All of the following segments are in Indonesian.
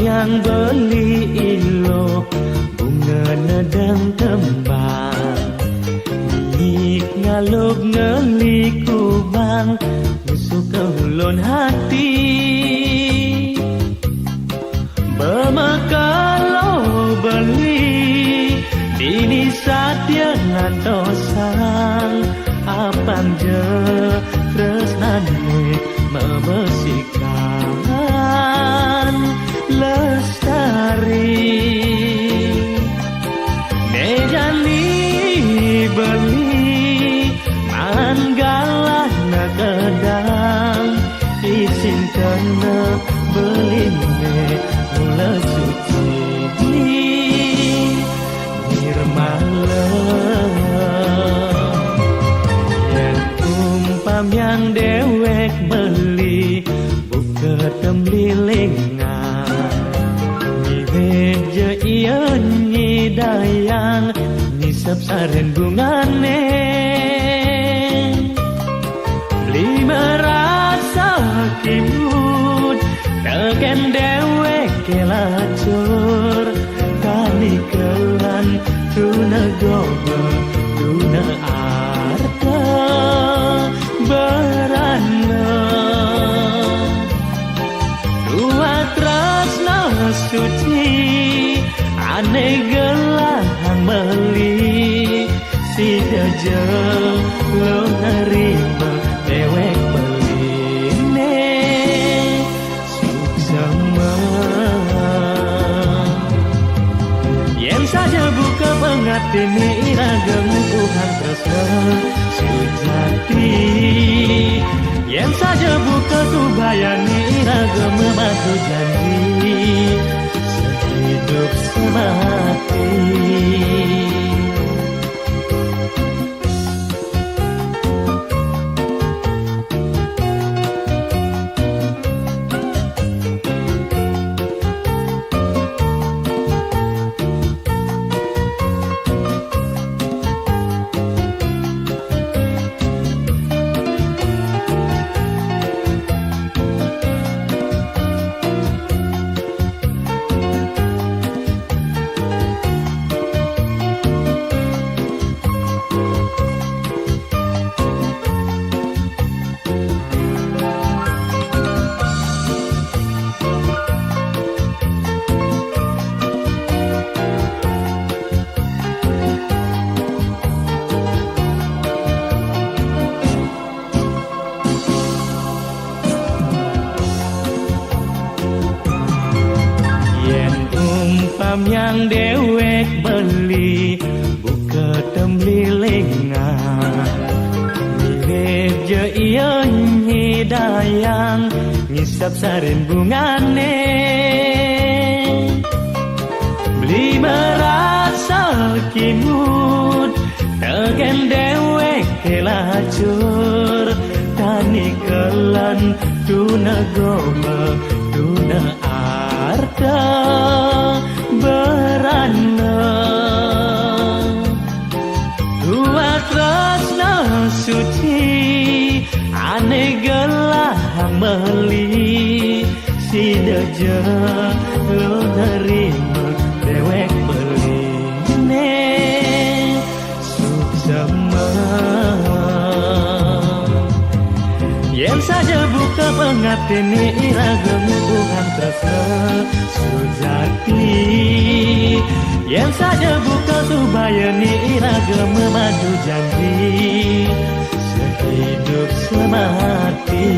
yang beli ilo bunga nedang tembang Nik ngaluk ngeliku bang Nusuk ke hulun hati Bermekalo beli Dini satya ngantosang Apang je tresnane membersihkan lestari Nejali beli manggalah nakedang isin kena beline mula suci nirmala yang umpam yang dewek beli buka temlilingan je iya nyidayang nisap saren bungane beli merasa kimut teken dewek kelacur kali kelan tuna gogo tuna arta berana tua tresna suci ane gelahang beli si deje lo nerima dewek beline suksama yen saja buka pengatini iragam Tuhan tresna sujati yen saja buka tubayani iragam mematu janji hidup semati yang dewek beli buka temlilingan mirip je iya nyidayang ngisap saren bungane beli merasa kimut tegen dewek kelacur tani kelan tuna goma tuna arta berana tua tresna suci ane gelahang beli si deje lo nerima dewek beline suksama yen saja buka pengatini iragam Tuhan tresna sujati yen saja buka subayani iragam memadu janji sehidup semati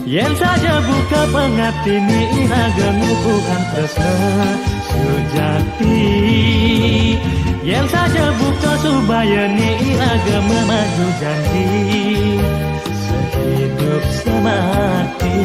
yen saja buka pengatini iragam Tuhan tresna sujati yen saja buka subayani iragam memadu janji sehidup semati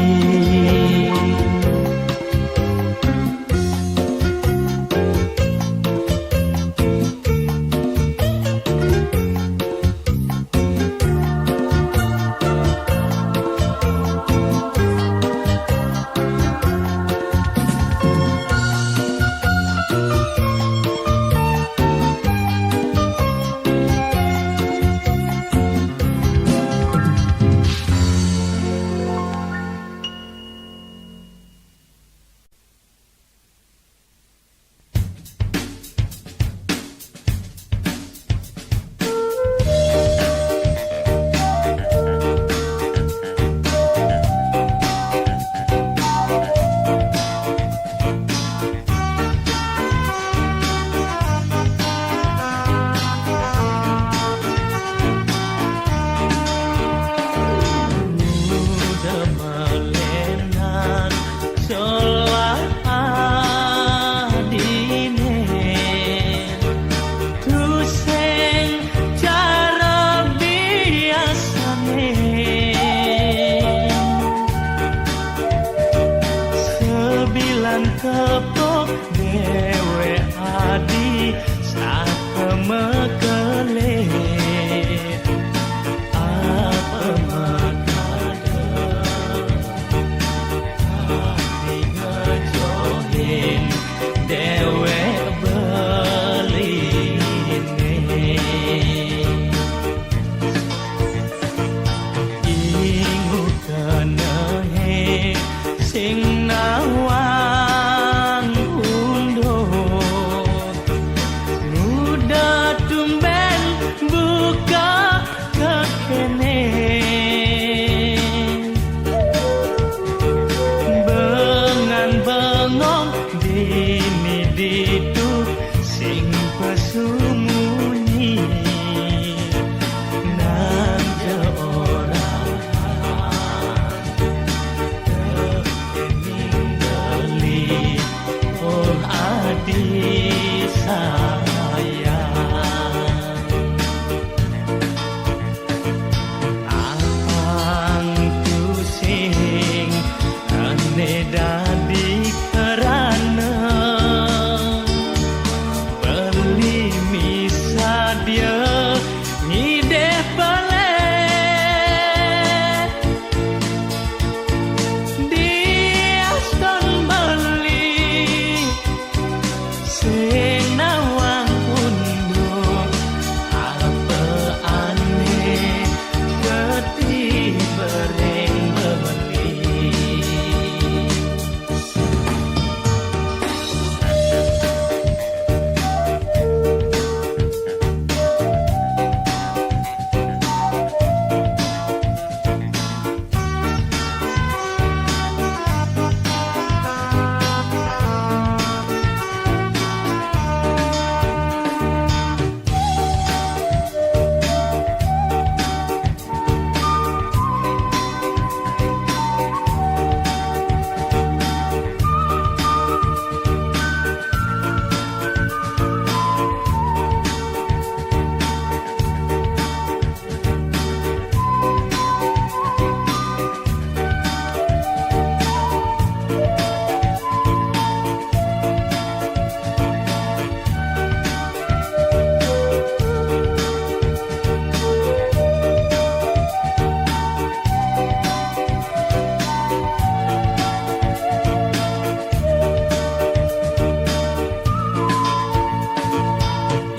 mekelet apa makada hati ngejohin dewe beline ingu kenehe sing nawang undut muda tumben buka kekene bengan bengong dini ditu sing pesumunyi nang je orang terkeninggali oh adik sayang apang tu sing ane dadi kerana beli misa dia ngideh pelet dia ston beli sing nawang unduk apa aneh geti bereng beli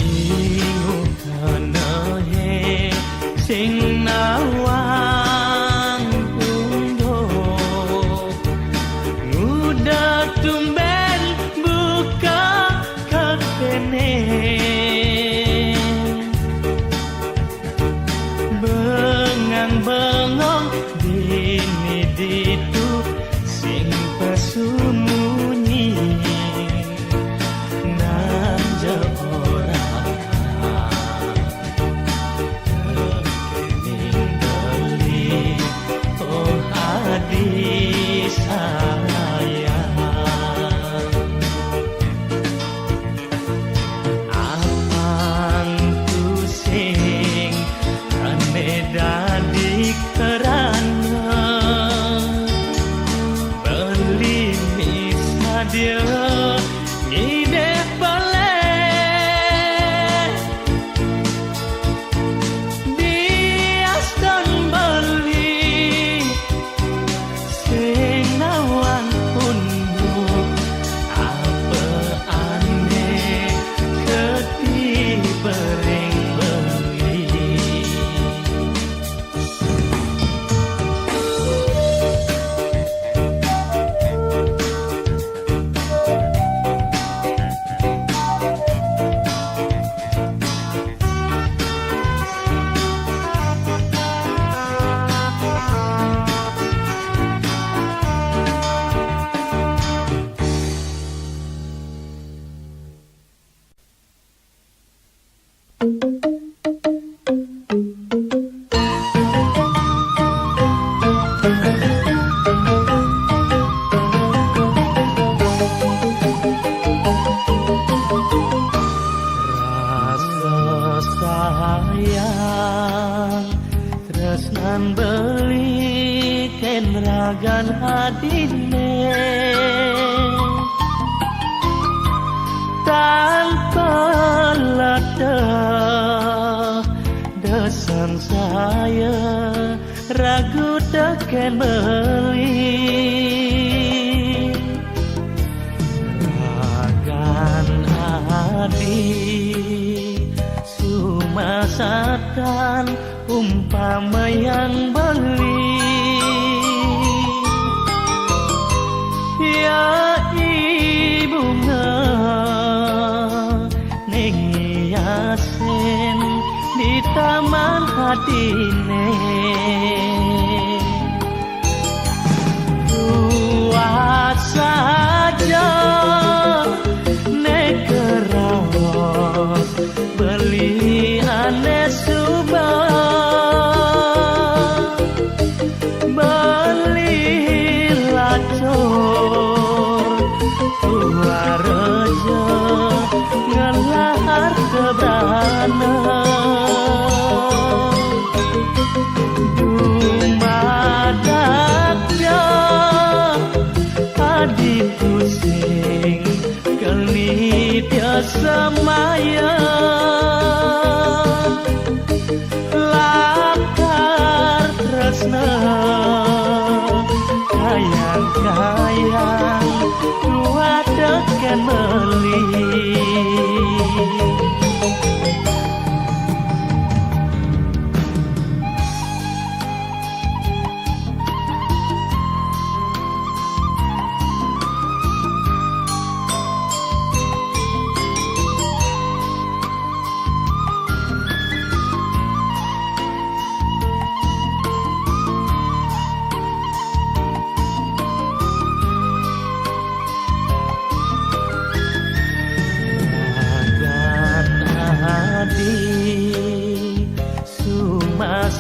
ingu kenehe sing nawang unduk muda tumben buka kekene bengang bengong dini ditu sing pesumunyi nang je orang terkeninggali oh adik sayang apang tu sing ane dadi kerana beli misa dia ngideh pelet dia ston beli sing nawang unduk apa aneh geti bereng beli tresnan beli ken ragan hadine tanpa ledah desan saya ragu teken beli ragan hadi sumasatan umpama yang beli ya ibu nengiasen di taman hatine buat saja nekerawas beli aneh subah beli lacor tua rejo ngelahar kebrana dumadaknya adi pusing kelni biasa maya lakar tresna kayang-kayang dua tekan beli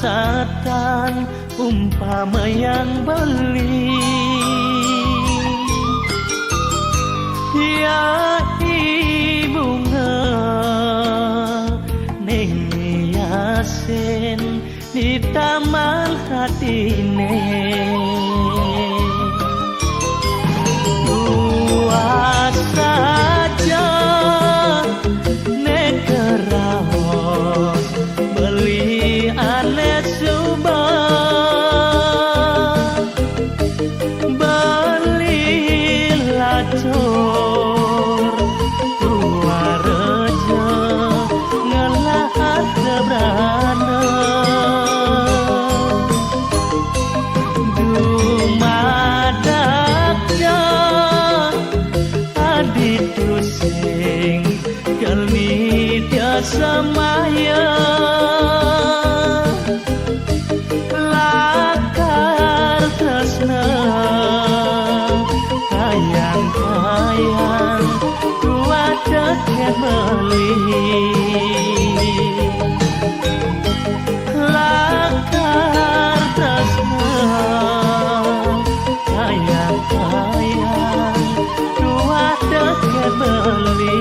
sumasatan umpama yang beli ya ibu nengiasen di taman hatine buat saja nekerawas beli aneh subah beli lacor tua rejo ngelahar kebrana dumadaknya adi pusing kelni tiasa maya lakar tresna kayang-kayang dua teken beli lakar tresna kayang-kayang dua teken beli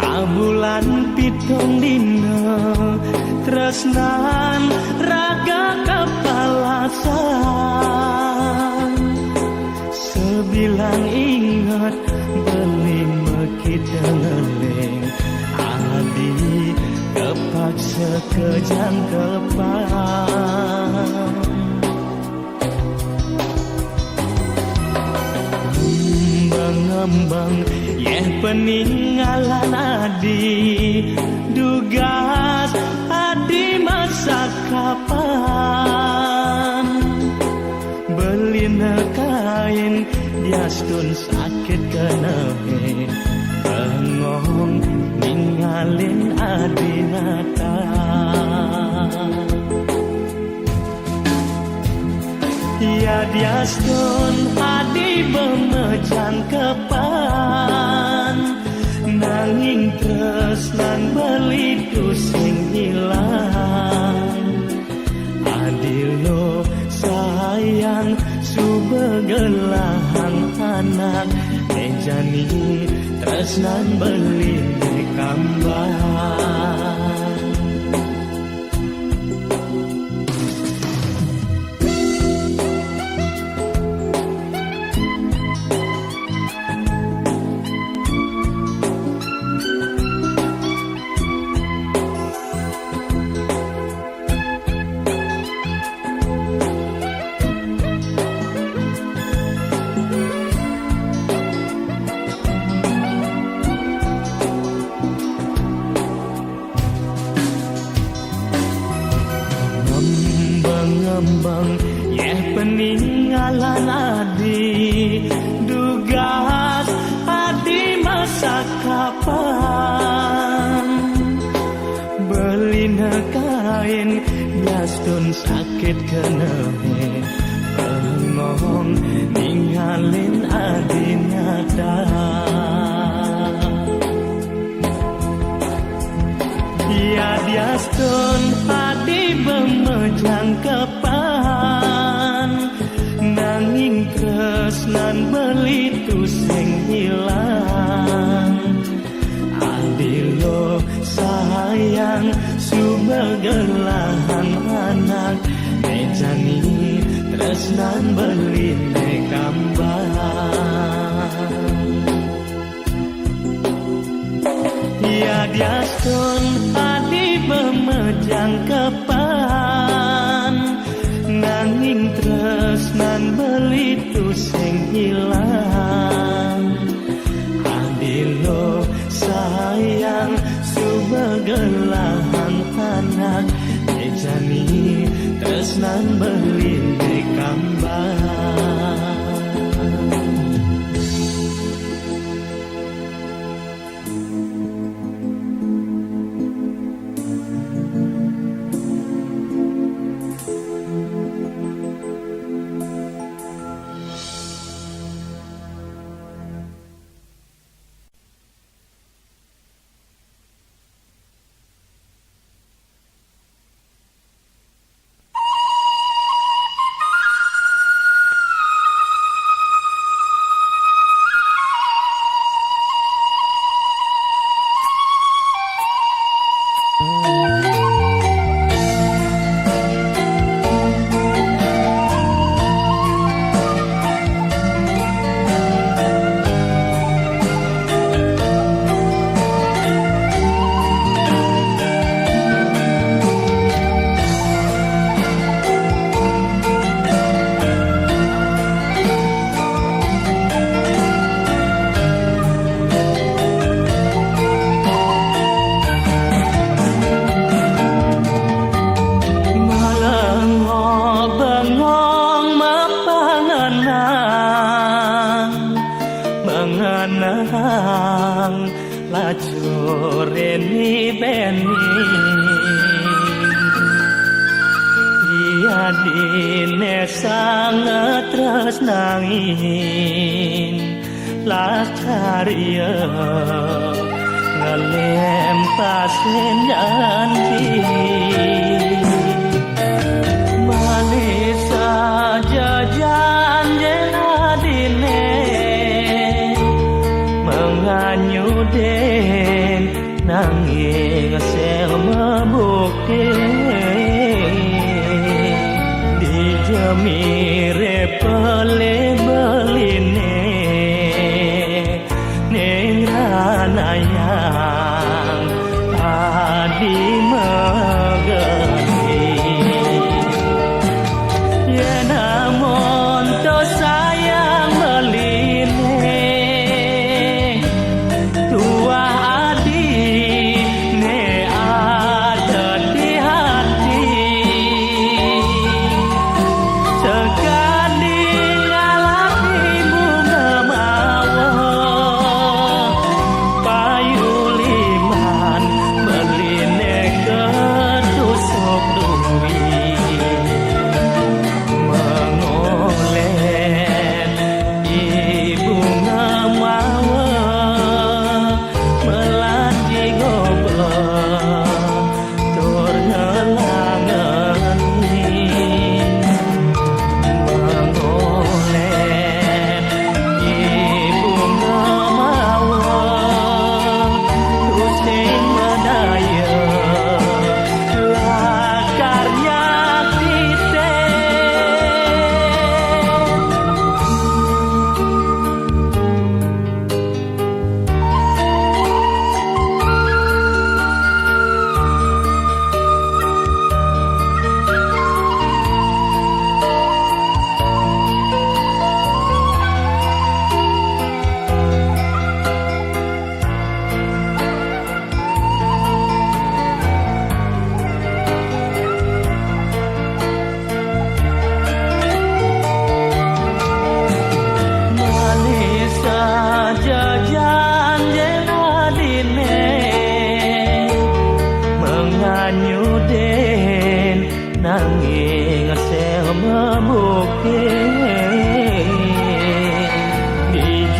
abulan pitung dina tresnan raga kepalasan sebilang ingat beli mekit ngeleng adi kepaksa kejang kepan ngembang yeh peninggalan adi dugas adi masa kapan biastun sakit kenehe bengong ninggalin adinata ya biastun adi bemejang kepan nanging tresnan belitu sing hilang adilo sayang subegelahan anak mejani tresnan beli kambang ngembang ya peninggalan adi dugas adi masa kapan belina kain biastun sakit kenehe bengong ninggalin adi nyata ya biastun adi bemejang kepan nanging tresnan belitu sing hilang adilo sayang subegelahan anak mejani tresnan beli kambang ya biastun adi bemejang kepan nanging tresnan belitu sing hilang adilo sayang subegelahan anak mejani tresnan beli kambang mengenang lajureni beni iya dine sangat tresnangin lacaria ngelem pasen janji manis saja janji adine menganyuden nanging selma bukti dijemire pele beline nenganayang adi megani ya namun to sayang beline tua adi ne ada di hati sekali ngalami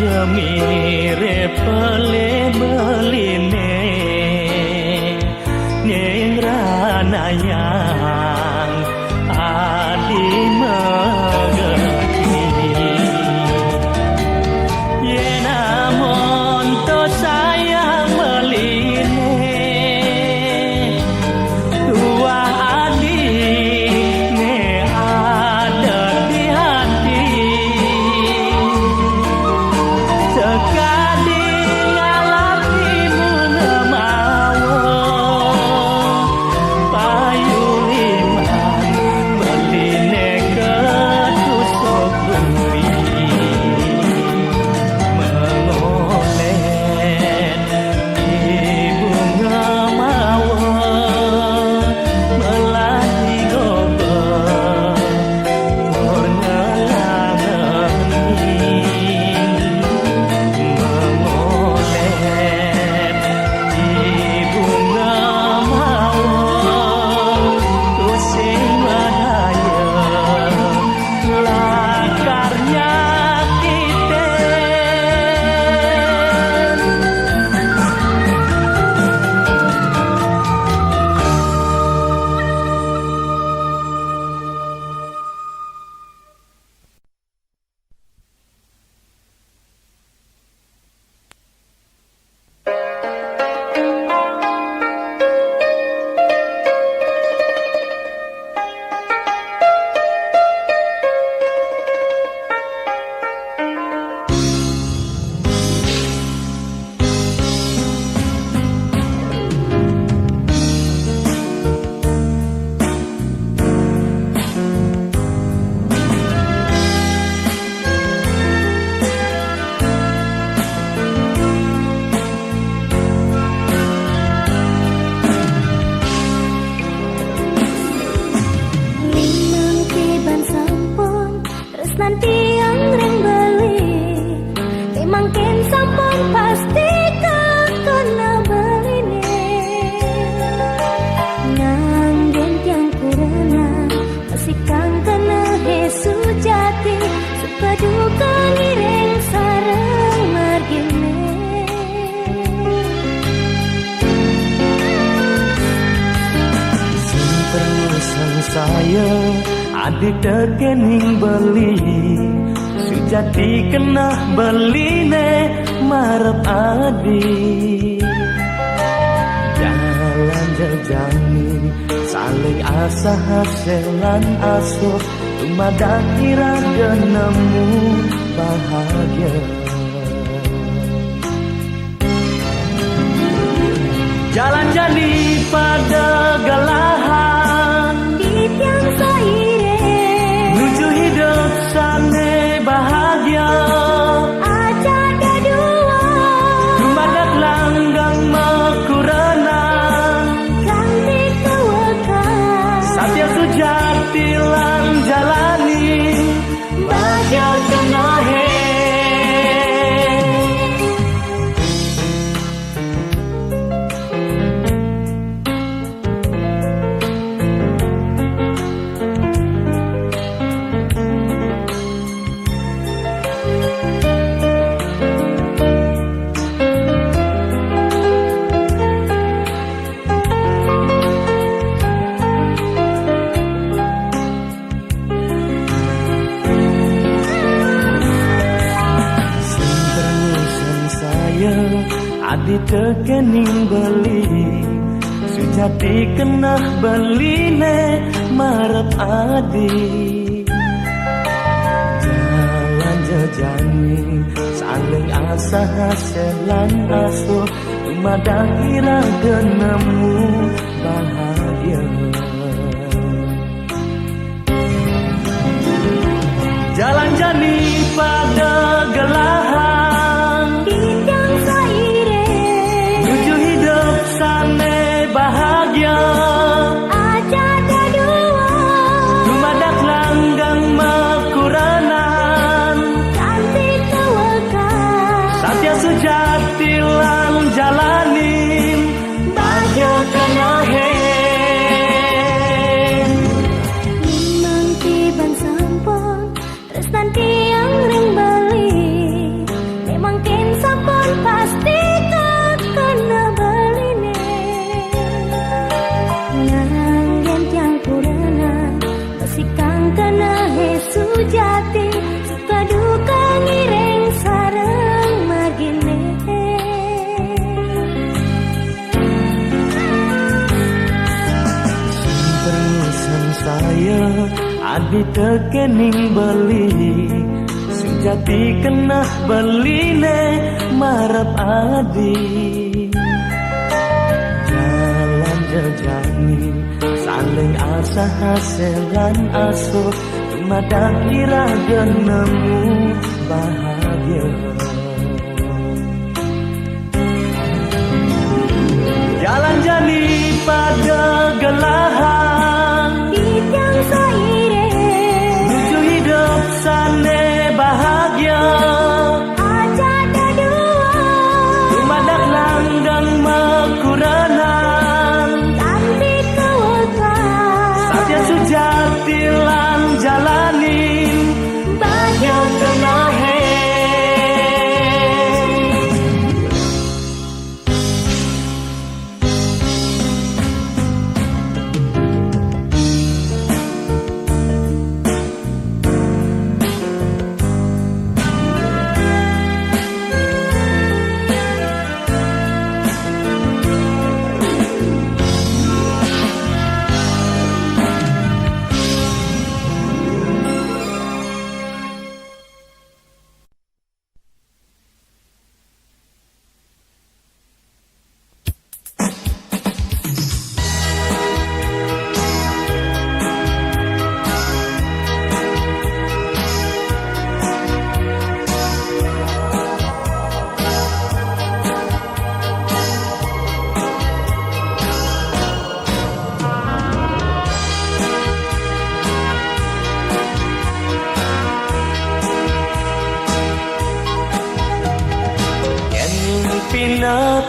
jemire pele beline nyengranayang adi mengerti yenamon to sayang beline tua adi ne ada di hati sekali ngalami menemawo payuliman beline ketusuk bumi mengolet di bunga mawar melati gobel mengelangeni mengolet di bunga mawar tusing badaya lakarnya kita. Limang tiban sampun terus nanti yang ring beli limangkin sampun pasti kakona beline nganggen yang kurana masih kang kena hesu jati supaduka ngiring sarang margine Simpen saya adik tekening beli sujati kena beline marep adi jalan jejani saling asa haselan asuh tumadak kira genemu bahagia jalan jani pada galahan di tiang saire menuju hidup sane bahagia aja ada dua tumadak langgang makurenang ganti kewekan satya sujati lan jalani bahagia kenahe adi tekening beli sujati kena beline marep adi jalan jejani saling asa haselan asuh tumadak kira genemu bahagia jalan jani pada gelahan di tiang saire menuju hidup sane bahagia aja ada dua tumadak langgang makurenan ganti kewekan satya sujati lan jalanin bahagia kenahe limang tiban sampun terus nanti yang ring beli tekening beli sejati kena beline marap adi jalan jejani saling asa haselan asuh madak kira genemu bahagia jalan jani pada gelahan Bidang seiring menuju hidup sane bahagia aja dua Tumadak langgang makuranan cantik kewekas Satya sujati lan jalanin Bahagia kena he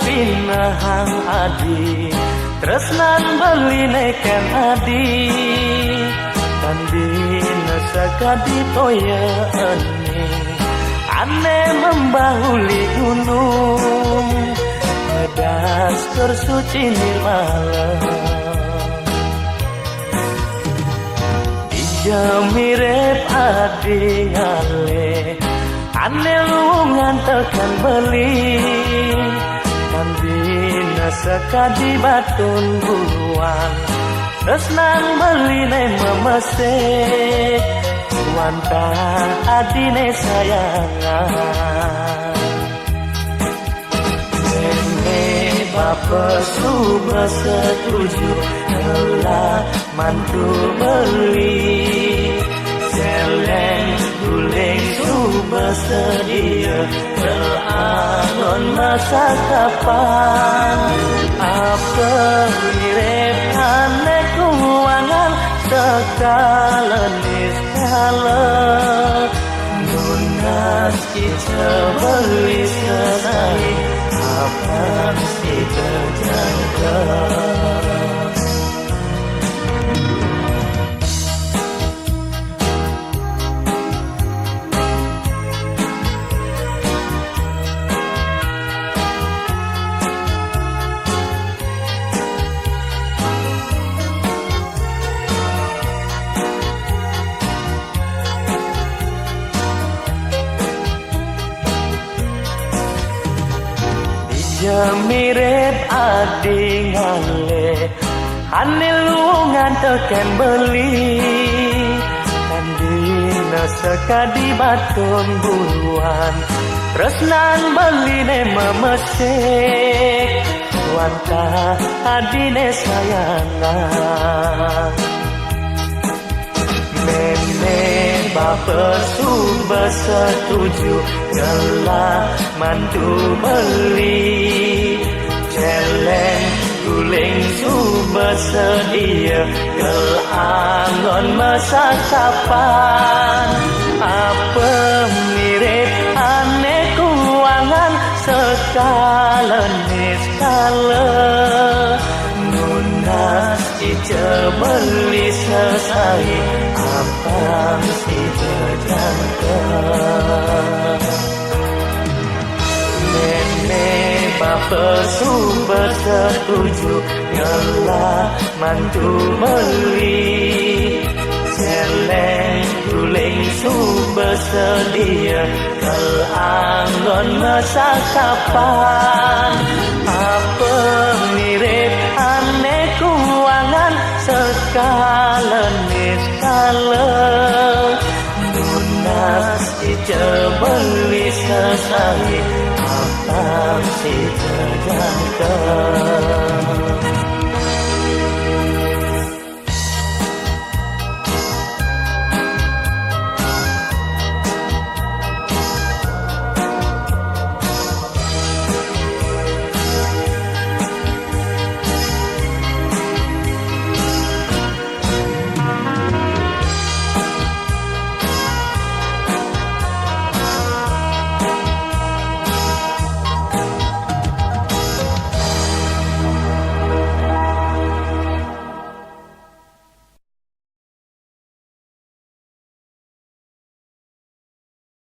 Pinahang adi tresnan beli neken adi Tandina sekadi toya ane Ane membahuli gunung Ngedas tersuci nirmala Ija mirip adi ale Ane lungan tekan beli Kandina sekadi batun buluan Resnan beline memesek Wanta adine sayangan Nene bapa suba setuju Telah mantu beli Seleng guling suba sedia Telangon masa kapan Apa mirip aneh keuangan Sekalenis kala Nunas kita beli selai Apa si terjangka mirip adi ngale ane lungan teken beli Kandina sekadi batun buluan Resnan beli ne memesek Wanta adine sayangan Nene bapa suba setuju Gelah mantu beli Celeng guling suba sedia Gelangon masa kapan Apa mirip aneh keuangan Sekalenis kala Nunas ica beli selesai Apa si terjangka Nene bapa suba setuju Ngelah mantu beli Celeng guling suba sedia Kelanggon masa kapan Apa mirip aneh keuangan Sekalenis kala selesai apa si terjangkau.